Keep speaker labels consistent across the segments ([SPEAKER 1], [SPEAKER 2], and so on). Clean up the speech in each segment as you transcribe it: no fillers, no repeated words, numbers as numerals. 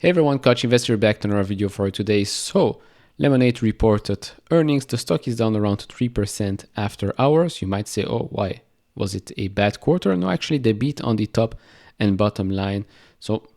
[SPEAKER 1] Hey everyone, Coach Investor back to another video for today. So, LMND reported earnings. The stock is down around 3% after hours. You might say, oh, why? Was it a bad quarter? No, actually, they beat on the top and bottom line. So,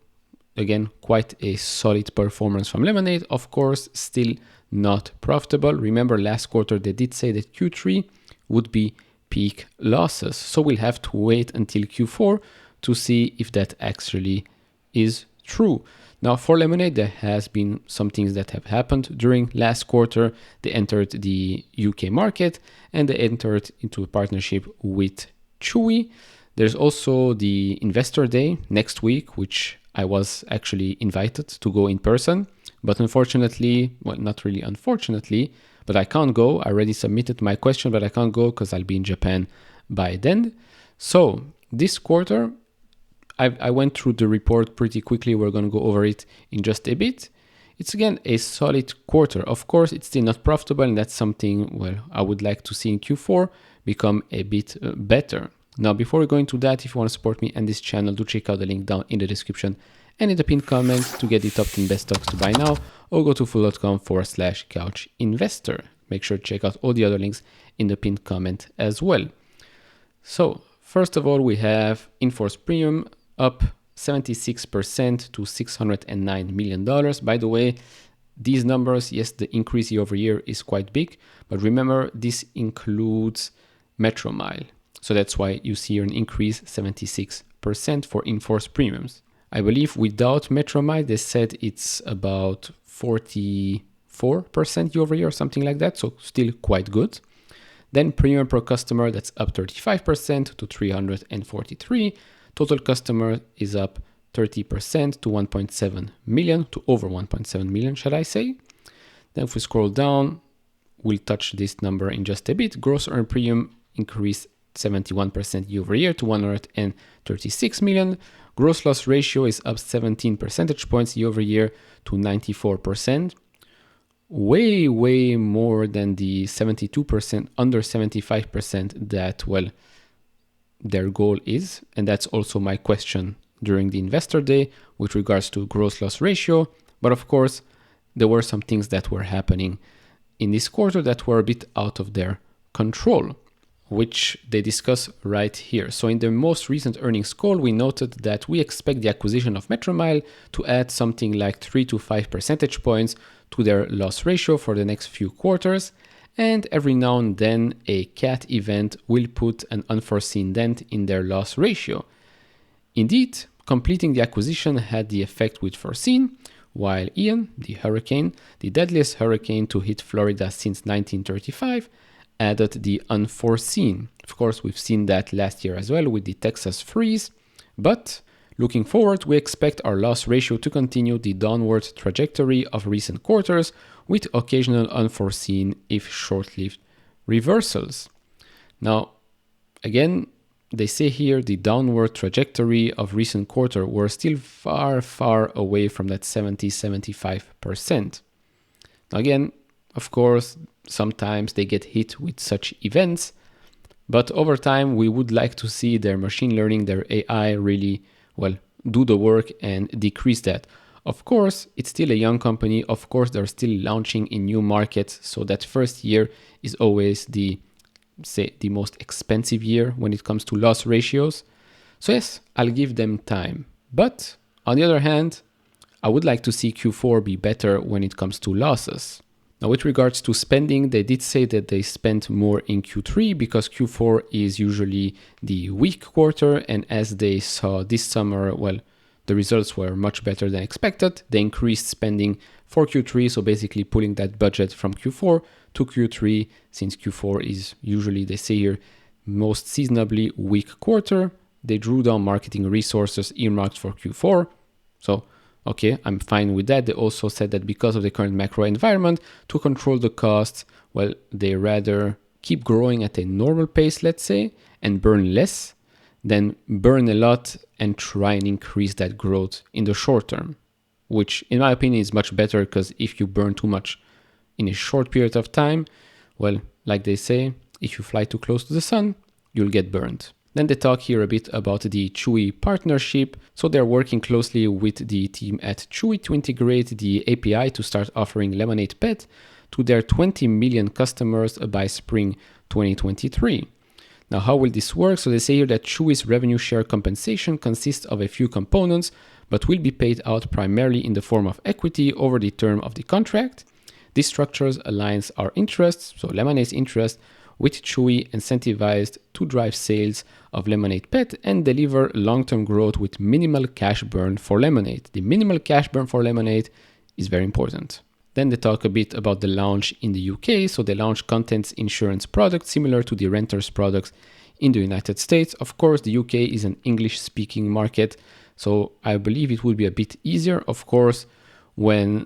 [SPEAKER 1] again, quite a solid performance from LMND. Of course, still not profitable. Remember, last quarter, they did say that Q3 would be peak losses. So, we'll have to wait until Q4 to see if that actually is true. Now, for LMND, there has been some things that have happened during last quarter. They entered the UK market and they entered into a partnership with Chewy. There's also the Investor Day next week, which I was actually invited to go in person. But unfortunately, well, not really unfortunately, but I can't go. I already submitted my question, but I can't go because I'll be in Japan by then. So this quarter, I went through the report pretty quickly. We're going to go over it in just a bit. It's again a solid quarter. Of course, it's still not profitable, and that's something, well, I would like to see in Q4 become a bit better. Now, before we go into that, if you want to support me and this channel, do check out the link down in the description and in the pinned comment to get the top 10 best stocks to buy now, or go to fool.com/couchinvestor. Make sure to check out all the other links in the pinned comment as well. So, first of all, we have in-force premium up 76% to $609 million. By the way, these numbers, yes, the increase year over year is quite big, but remember, this includes Metromile. So that's why you see an increase 76% for in-force premiums. I believe without Metromile, they said it's about 44% year over year, something like that. So still quite good. Then premium per customer, that's up 35% to 343. Total customer is up 30% to 1.7 million, to over 1.7 million, shall I say. Then if we scroll down, we'll touch this number in just a bit. Gross earned premium increased 71% year over year to 136 million. Gross loss ratio is up 17 percentage points year over year to 94%. Way more than the 72%, under 75% that, well, their goal is. And that's also my question during the Investor Day with regards to gross loss ratio. But of course, there were some things that were happening in this quarter that were a bit out of their control, which they discuss right here. So in the most recent earnings call, we noted that we expect the acquisition of Metromile to add something like 3 to 5 percentage points to their loss ratio for the next few quarters. And every now and then a cat event will put an unforeseen dent in their loss ratio. Indeed, completing the acquisition had the effect we'd foreseen, while Ian, the hurricane, the deadliest hurricane to hit Florida since 1935, added the unforeseen. Of course, we've seen that last year as well with the Texas freeze, but looking forward, we expect our loss ratio to continue the downward trajectory of recent quarters with occasional unforeseen, if short-lived, reversals. Now, again, they say here the downward trajectory of recent quarter were still far away from that 70-75%. Now, again, of course, sometimes they get hit with such events, but over time, we would like to see their machine learning, their AI really, well, do the work and decrease that. Of course, it's still a young company. Of course, they're still launching in new markets. So that first year is always the most expensive year when it comes to loss ratios. So yes, I'll give them time. But on the other hand, I would like to see Q4 be better when it comes to losses. Now, with regards to spending, they did say that they spent more in Q3 because Q4 is usually the weak quarter. And as they saw this summer, well, the results were much better than expected. They increased spending for Q3, so basically pulling that budget from Q4 to Q3, since Q4 is usually, they say here, most seasonably weak quarter. They drew down marketing resources earmarked for Q4. So, okay, I'm fine with that. They also said that because of the current macro environment, to control the costs, well, they rather keep growing at a normal pace, let's say, and burn less than burn a lot and try and increase that growth in the short term, which in my opinion is much better, because if you burn too much in a short period of time, well, like they say, if you fly too close to the sun, you'll get burned. Then they talk here a bit about the Chewy partnership. So they're working closely with the team at Chewy to integrate the API to start offering Lemonade Pet to their 20 million customers by spring 2023. Now, how will this work? So they say here that Chewy's revenue share compensation consists of a few components, but will be paid out primarily in the form of equity over the term of the contract. This structure aligns our interests, so Lemonade's interest, with Chewy, incentivized to drive sales of Lemonade Pet and deliver long-term growth with minimal cash burn for Lemonade. The minimal cash burn for Lemonade is very important. Then they talk a bit about the launch in the UK. So they launched contents insurance products similar to the renters products in the United States. Of course, the UK is an English-speaking market, so I believe it will be a bit easier. Of course, when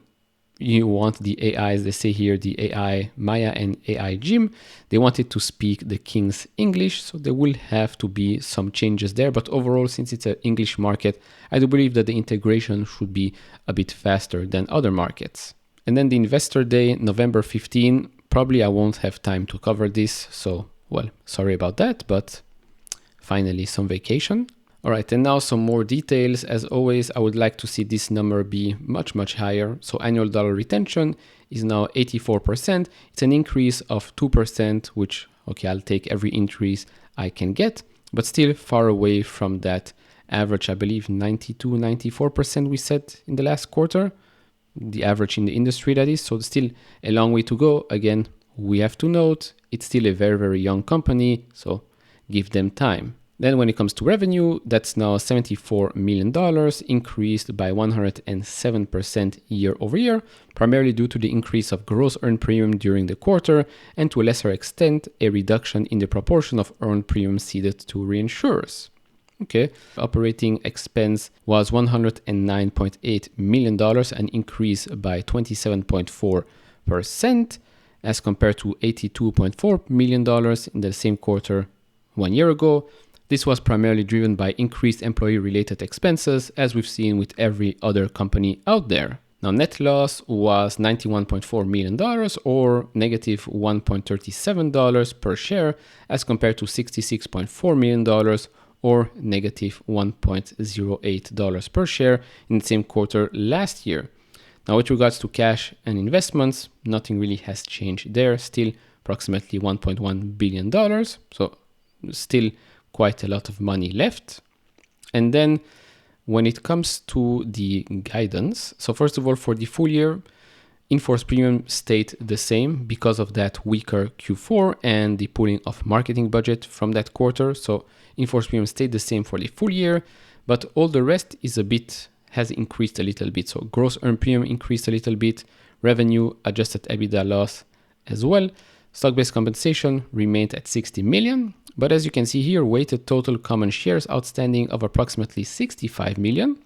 [SPEAKER 1] you want the AIs, they say here the AI Maya and AI Jim, they wanted to speak the King's English, so there will have to be some changes there. But overall, since it's an English market, I do believe that the integration should be a bit faster than other markets. And then the Investor Day, November 15, probably I won't have time to cover this, so, well, sorry about that, but finally some vacation. All right, and now some more details. As always, I would like to see this number be much, much higher. So annual dollar retention is now 84%. It's an increase of 2%, which, okay, I'll take every increase I can get, but still far away from that average, I believe 92, 94% we set in the last quarter. The average in the industry, that is. So still a long way to go. Again, we have to note it's still a very, very young company, so give them time. Then when it comes to revenue, that's now $74 million, increased by 107% year over year, primarily due to the increase of gross earned premium during the quarter, and to a lesser extent, a reduction in the proportion of earned premium ceded to reinsurers. Okay, operating expense was $109.8 million, an increase by 27.4% as compared to $82.4 million in the same quarter 1 year ago. This was primarily driven by increased employee-related expenses, as we've seen with every other company out there. Now, net loss was $91.4 million or negative $1.37 per share, as compared to $66.4 million or negative $1.08 per share in the same quarter last year. Now, with regards to cash and investments, nothing really has changed there. Still approximately $1.1 billion. So still quite a lot of money left. And then when it comes to the guidance, so first of all, for the full year, in-force premium stayed the same because of that weaker Q4 and the pulling of marketing budget from that quarter. So in-force premium stayed the same for the full year, but all the rest has increased a little bit. So gross earned premium increased a little bit, revenue, adjusted EBITDA loss as well. Stock-based compensation remained at 60 million, but as you can see here, weighted total common shares outstanding of approximately 65 million,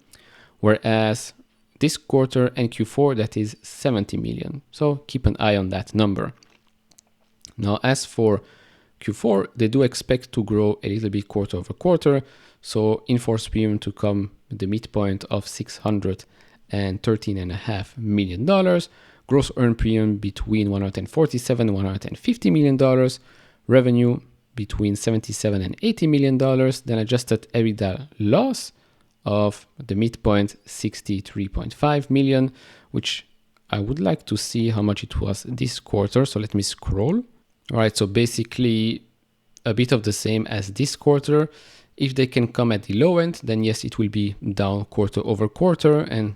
[SPEAKER 1] whereas this quarter and Q4, that is 70 million. So keep an eye on that number. Now, as for Q4, they do expect to grow a little bit quarter over quarter. So in-force premium to come at the midpoint of $613.5 million. Gross earned premium between $147 and $150 million. Revenue between $77 and $80 million. Then adjusted EBITDA loss of the midpoint 63.5 million, which I would like to see how much it was this quarter. So let me scroll. All right, so basically a bit of the same as this quarter. If they can come at the low end, then yes, it will be down quarter over quarter, and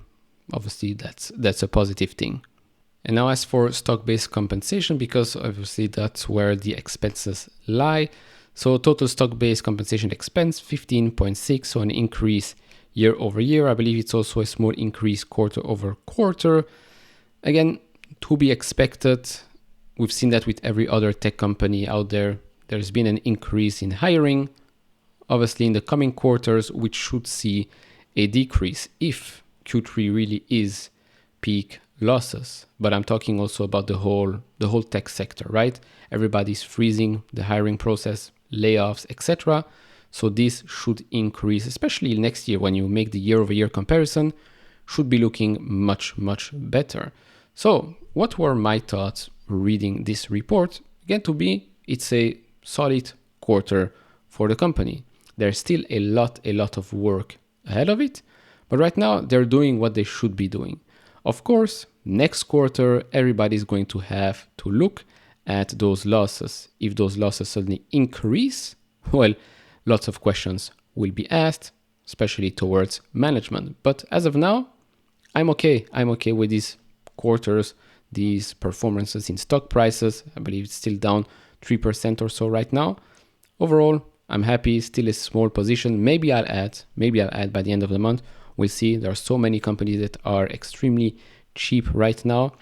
[SPEAKER 1] obviously that's a positive thing. And now as for stock-based compensation, because obviously that's where the expenses lie. So total stock-based compensation expense 15.6, so an increase year over year. I believe it's also a small increase quarter over quarter. Again, to be expected. We've seen that with every other tech company out there. There's been an increase in hiring. Obviously, in the coming quarters, we should see a decrease if Q3 really is peak losses. But I'm talking also about the whole tech sector, right? Everybody's freezing the hiring process, layoffs, etc. So this should increase, especially next year when you make the year-over-year comparison, should be looking much, much better. So what were my thoughts reading this report? Again, to me, it's a solid quarter for the company. There's still a lot of work ahead of it, but right now they're doing what they should be doing. Of course, next quarter, everybody's going to have to look at those losses. If those losses suddenly increase, well, lots of questions will be asked, especially towards management. But as of now, I'm okay. I'm okay with these quarters, these performances in stock prices. I believe it's still down 3% or so right now. Overall, I'm happy, still a small position. Maybe I'll add by the end of the month. We'll see. There are so many companies that are extremely cheap right now.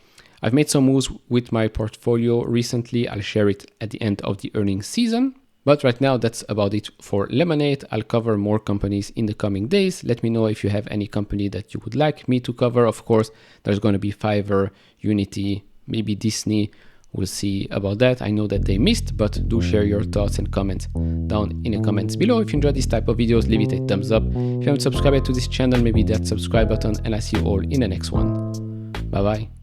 [SPEAKER 1] I've made some moves with my portfolio recently. I'll share it at the end of the earnings season. But right now, that's about it for Lemonade. I'll cover more companies in the coming days. Let me know if you have any company that you would like me to cover. Of course, there's going to be Fiverr, Unity, maybe Disney. We'll see about that. I know that they missed, but do share your thoughts and comments down in the comments below. If you enjoyed this type of videos, leave it a thumbs up. If you haven't subscribed to this channel, maybe that subscribe button, and I'll see you all in the next one. Bye bye.